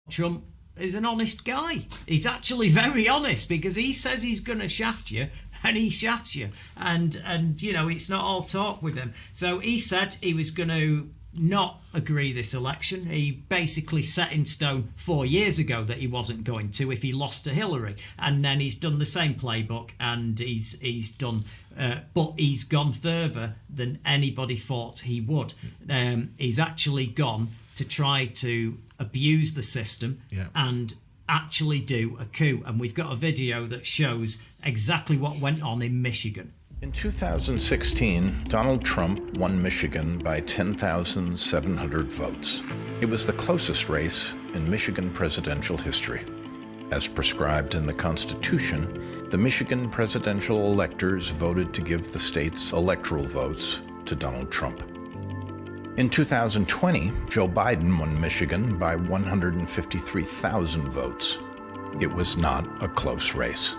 Trump is an honest guy. He's actually very honest, because he says he's going to shaft you, and he shafts you. And it's not all talk with him. So he said he was going to not agree this election. He basically set in stone 4 years ago that he wasn't going to if he lost to Hillary. And then he's done the same playbook, and he's done... but he's gone further than anybody thought he would. He's actually gone to try to abuse the system and actually do a coup. And we've got a video that shows exactly what went on in Michigan. In 2016, Donald Trump won Michigan by 10,700 votes. It was the closest race in Michigan presidential history. As prescribed in the Constitution, the Michigan presidential electors voted to give the state's electoral votes to Donald Trump. In 2020, Joe Biden won Michigan by 153,000 votes. It was not a close race.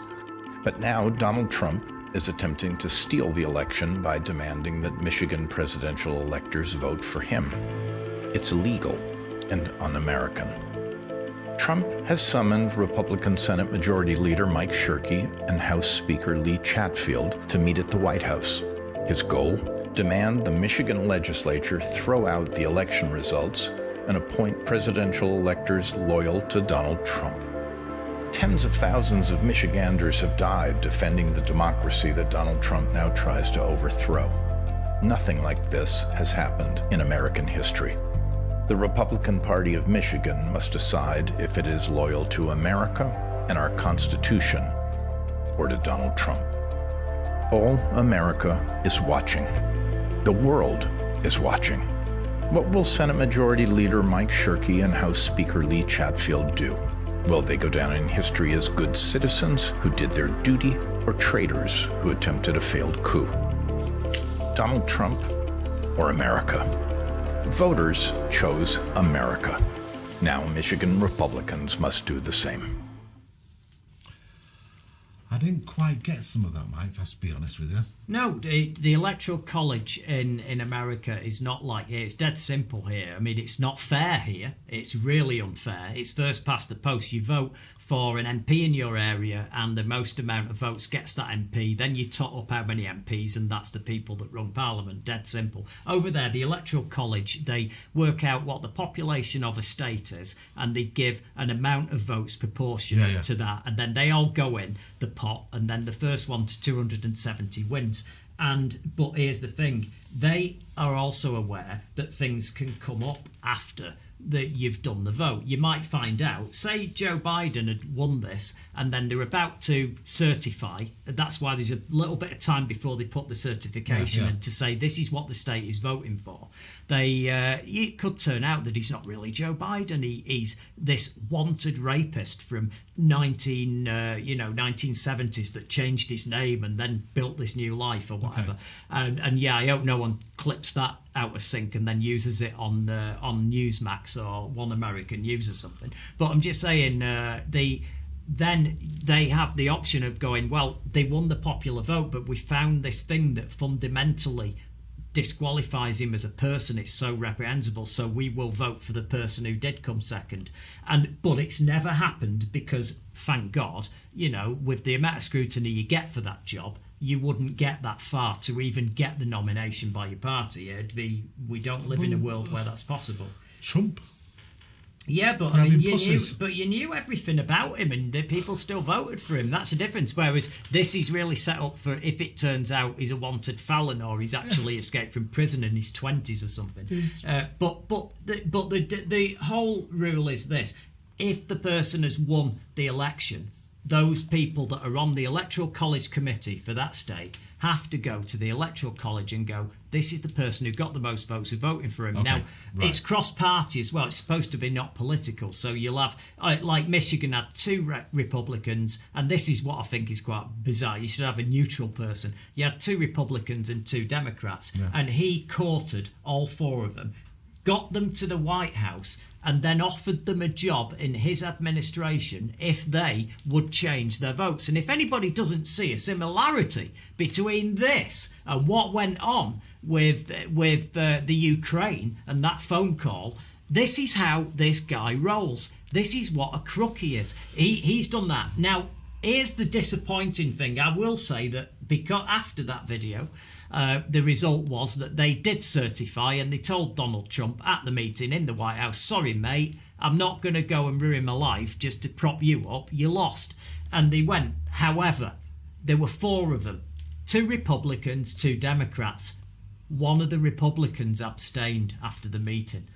But now Donald Trump is attempting to steal the election by demanding that Michigan presidential electors vote for him. It's illegal and un-American. Trump has summoned Republican Senate Majority Leader Mike Shirkey and House Speaker Lee Chatfield to meet at the White House. His goal? Demand the Michigan legislature throw out the election results and appoint presidential electors loyal to Donald Trump. Tens of thousands of Michiganders have died defending the democracy that Donald Trump now tries to overthrow. Nothing like this has happened in American history. The Republican Party of Michigan must decide if it is loyal to America and our Constitution, or to Donald Trump. All America is watching. The world is watching. What will Senate Majority Leader Mike Shirkey and House Speaker Lee Chatfield do? Will they go down in history as good citizens who did their duty, or traitors who attempted a failed coup? Donald Trump or America? Voters chose America. Now Michigan Republicans must do the same. I didn't quite get some of that, Mike, to be honest with you. No, the Electoral College in America is not like here. It's dead simple here. I mean, it's not fair here. It's really unfair. It's first past the post. You vote for an MP in your area, and the most amount of votes gets that MP. Then you tot up how many MPs, and that's the people that run Parliament. Dead simple. Over there, the Electoral College, they work out what the population of a state is, and they give an amount of votes proportionate to that, and then they all go in the pot, and then the first one to 270 wins. But here's the thing, they are also aware that things can come up after that you've done the vote. You might find out, say Joe Biden had won this, and then they're about to certify. That's why there's a little bit of time before they put the certification in to say this is what the state is voting for. It could turn out that he's not really Joe Biden. He's this wanted rapist from 1970s that changed his name and then built this new life or whatever. Okay. And I hope no one clips that out of sync and then uses it on Newsmax or One American News or something. But I'm just saying, then they have the option of going, well, they won the popular vote, but we found this thing that fundamentally disqualifies him as a person. It's so reprehensible, so we will vote for the person who did come second. But it's never happened because, thank God, with the amount of scrutiny you get for that job, you wouldn't get that far to even get the nomination by your party. We don't live in a world where that's possible. Trump. Yeah, but you knew everything about him, and the people still voted for him. That's the difference. Whereas this is really set up for if it turns out he's a wanted felon or he's actually escaped from prison in his 20s or something. But the whole rule is this: if the person has won the election, those people that are on the Electoral College committee for that state have to go to the Electoral College and go, this is the person who got the most votes who voting for him. Okay, now, it's cross-party as well. It's supposed to be not political. So you'll have, like Michigan had two Republicans, and this is what I think is quite bizarre. You should have a neutral person. You had two Republicans and two Democrats, and he courted all four of them, got them to the White House, and then offered them a job in his administration if they would change their votes. And if anybody doesn't see a similarity between this and what went on with the Ukraine and that phone call, This is how this guy rolls. This is what a crook he is. He's done that. Now, here's the disappointing thing. I will say that because after that video, the result was that they did certify, and they told Donald Trump at the meeting in the White House, sorry, mate, I'm not going to go and ruin my life just to prop you up. You lost. And they went. However, there were 4 of them. 2 Republicans, 2 Democrats. One of the Republicans abstained after the meeting.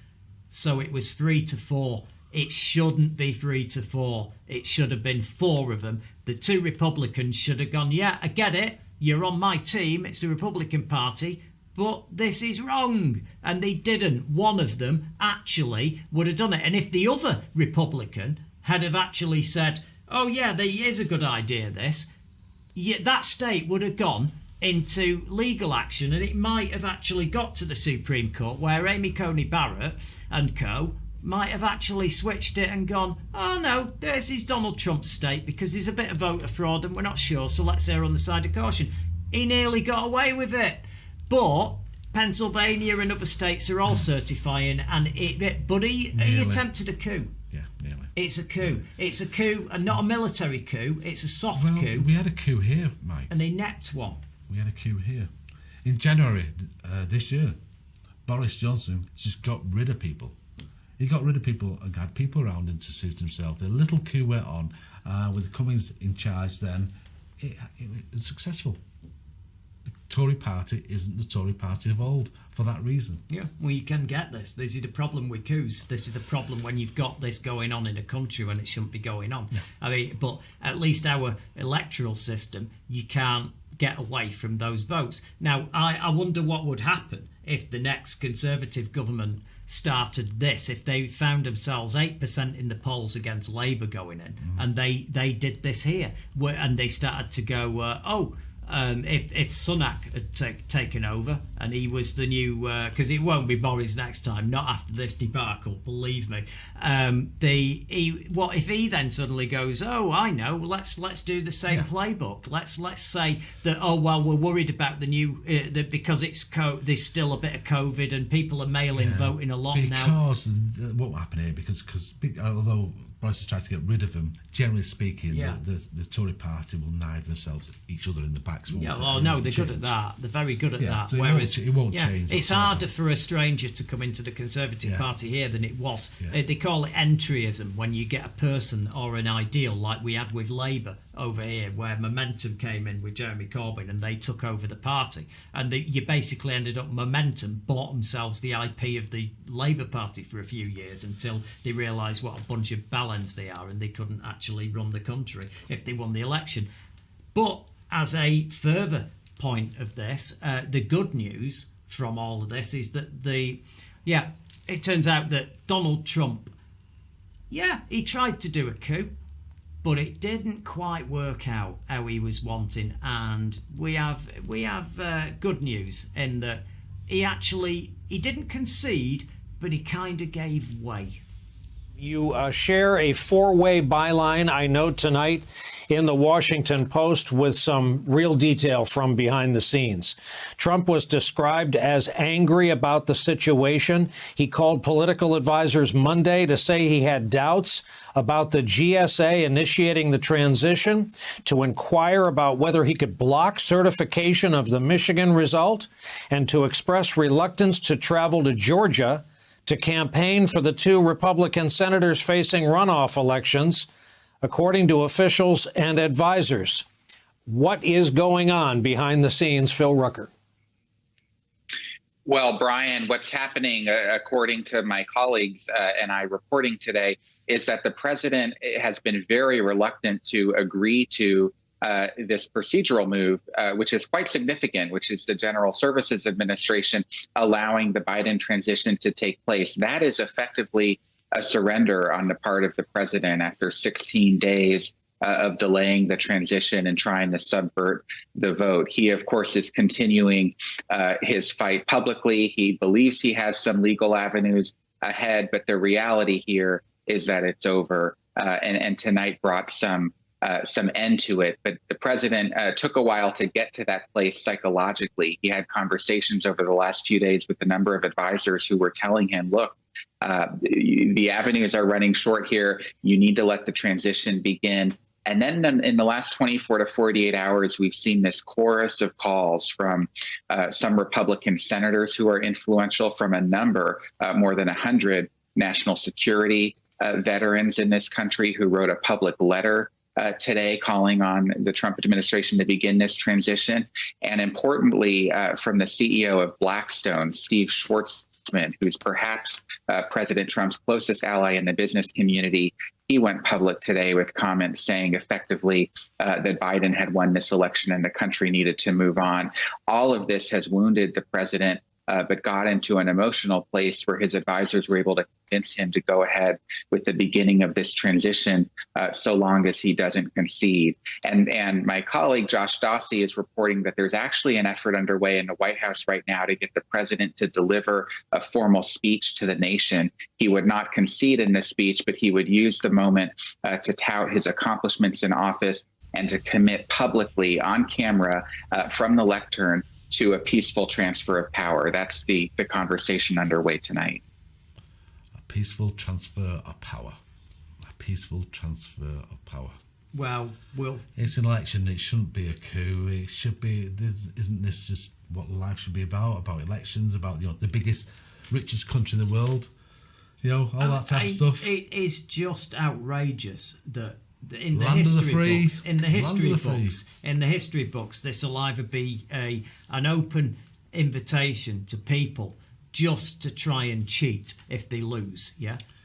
So it was 3-4. It shouldn't be 3-4. It should have been 4 of them. The 2 Republicans should have gone, yeah, I get it. You're on my team. It's the Republican Party. But this is wrong. And they didn't. One of them actually would have done it. And if the other Republican had have actually said, oh, yeah, there is a good idea, this, that state would have gone into legal action, and it might have actually got to the Supreme Court, where Amy Coney Barrett and co might have actually switched it and gone, oh no, this is Donald Trump's state because there's a bit of voter fraud and we're not sure, so let's err on the side of caution. He nearly got away with it. But Pennsylvania and other states are all certifying, and he attempted a coup. Yeah, nearly. It's a coup. It's a coup, and not a military coup. It's a soft coup. We had a coup here, Mike. An inept one. We had a coup here. In January this year, Boris Johnson just got rid of people. He got rid of people and had people around him to suit himself. The little coup went on with Cummings in charge then. It was successful. The Tory party isn't the Tory party of old for that reason. Yeah, well, you can get this. This is the problem with coups. This is the problem when you've got this going on in a country when it shouldn't be going on. Yeah. I mean, but at least our electoral system, you can't get away from those votes. Now, I wonder what would happen if the next Conservative government started this, if they found themselves 8% in the polls against Labour going in, and they did this here, and they started to go, if Sunak had taken over and he was the new, because it won't be Boris next time, not after this debacle, believe me. What if he then suddenly goes, oh, I know, let's do the same playbook. Let's say that, oh well, we're worried about the new because there's still a bit of COVID and people are mail-in voting a lot now. Because what will happen here? Because although Boris has tried to get rid of him, generally speaking, the Tory party will knife themselves each other in the backs. They're good at that. They're very good at that. So whereas it won't change. It's harder for a stranger to come into the Conservative Party here than it was. Yeah. They call it entryism, when you get a person or an ideal like we had with Labour over here, where Momentum came in with Jeremy Corbyn and they took over the party. And you basically ended up, Momentum bought themselves the IP of the Labour Party for a few years until they realised what a bunch of ballons they are and they couldn't actually run the country if they won the election. But as a further point of this, the good news from all of this is that it turns out that Donald Trump, he tried to do a coup, but it didn't quite work out how he was wanting. And we have good news in that he didn't concede, but he kind of gave way. You share a 4-way byline, I note tonight, in the Washington Post with some real detail from behind the scenes. Trump was described as angry about the situation. He called political advisors Monday to say he had doubts about the GSA initiating the transition, to inquire about whether he could block certification of the Michigan result, and to express reluctance to travel to Georgia to campaign for the 2 Republican senators facing runoff elections, according to officials and advisors. What is going on behind the scenes, Phil Rucker? Well, Brian, what's happening, according to my colleagues and I reporting today, is that the president has been very reluctant to agree to this procedural move, which is quite significant, which is the General Services Administration allowing the Biden transition to take place. That is effectively a surrender on the part of the president after 16 days of delaying the transition and trying to subvert the vote. He, of course, is continuing his fight publicly. He believes he has some legal avenues ahead, but the reality here is that it's over. And tonight brought some end to it. But the president took a while to get to that place psychologically. He had conversations over the last few days with a number of advisors who were telling him, look, The avenues are running short here. You need to let the transition begin. And then in the last 24 to 48 hours, we've seen this chorus of calls from some Republican senators who are influential, from a number, more than 100 national security veterans in this country who wrote a public letter today calling on the Trump administration to begin this transition. And importantly, from the CEO of Blackstone, Steve Schwartzman, who's perhaps President Trump's closest ally in the business community. He went public today with comments saying effectively that Biden had won this election and the country needed to move on. All of this has wounded the president, but got into an emotional place where his advisors were able to convince him to go ahead with the beginning of this transition, so long as he doesn't concede. And my colleague Josh Dawsey is reporting that there's actually an effort underway in the White House right now to get the president to deliver a formal speech to the nation. He would not concede in this speech, but he would use the moment to tout his accomplishments in office and to commit publicly on camera from the lectern to a peaceful transfer of power. That's the conversation underway tonight. A peaceful transfer of power. A peaceful transfer of power. Well, it's an election. It shouldn't be a coup. It should be. Isn't this just what life should be about elections, about the biggest, richest country in the world? All that type of stuff. It is just outrageous that in the history books, this will either be an open invitation to people just to try and cheat if they lose,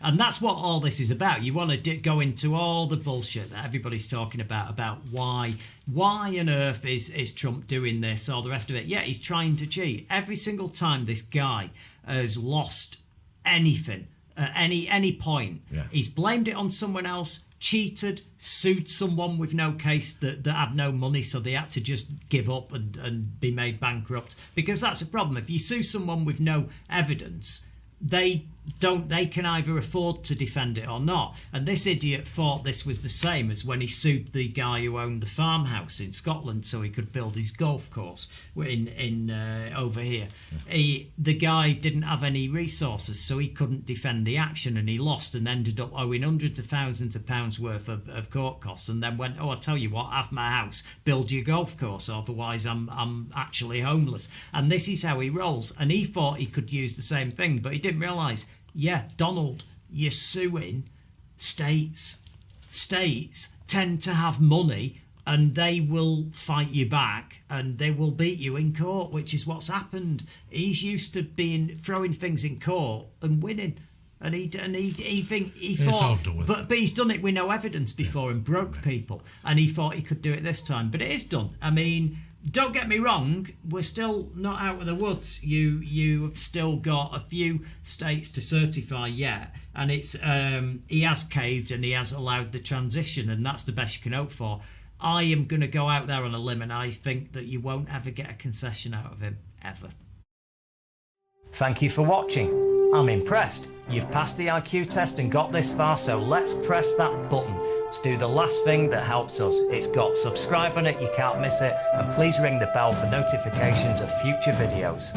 and that's what all this is about. You want to go into all the bullshit that everybody's talking about why on earth is Trump doing this, all the rest of it. He's trying to cheat. Every single time this guy has lost anything at any point, he's blamed it on someone else, cheated, sued someone with no case that had no money, so they had to just give up and be made bankrupt. Because that's a problem. If you sue someone with no evidence, they can either afford to defend it or not. And this idiot thought this was the same as when he sued the guy who owned the farmhouse in Scotland so he could build his golf course in over here. The guy didn't have any resources, so he couldn't defend the action, and he lost and ended up owing hundreds of thousands of pounds worth of court costs, and then went, I'll tell you what, have my house, build your golf course, otherwise I'm actually homeless. And this is how he rolls. And he thought he could use the same thing, but he didn't realise, Donald, you're suing states. States tend to have money and they will fight you back and they will beat you in court, which is what's happened. He's used to throwing things in court and winning. And he thought, but he's done it with no evidence before and broke people. And he thought he could do it this time, but it is done. I mean, don't get me wrong, we're still not out of the woods. You have still got a few states to certify yet, and it's he has caved and he has allowed the transition, and that's the best you can hope for. I am going to go out there on a limb, and I think that you won't ever get a concession out of him, ever. Thank you for watching. I'm impressed. You've passed the IQ test and got this far, so let's press that button. Let's do the last thing that helps us. It's got subscribe on it, you can't miss it, and please ring the bell for notifications of future videos.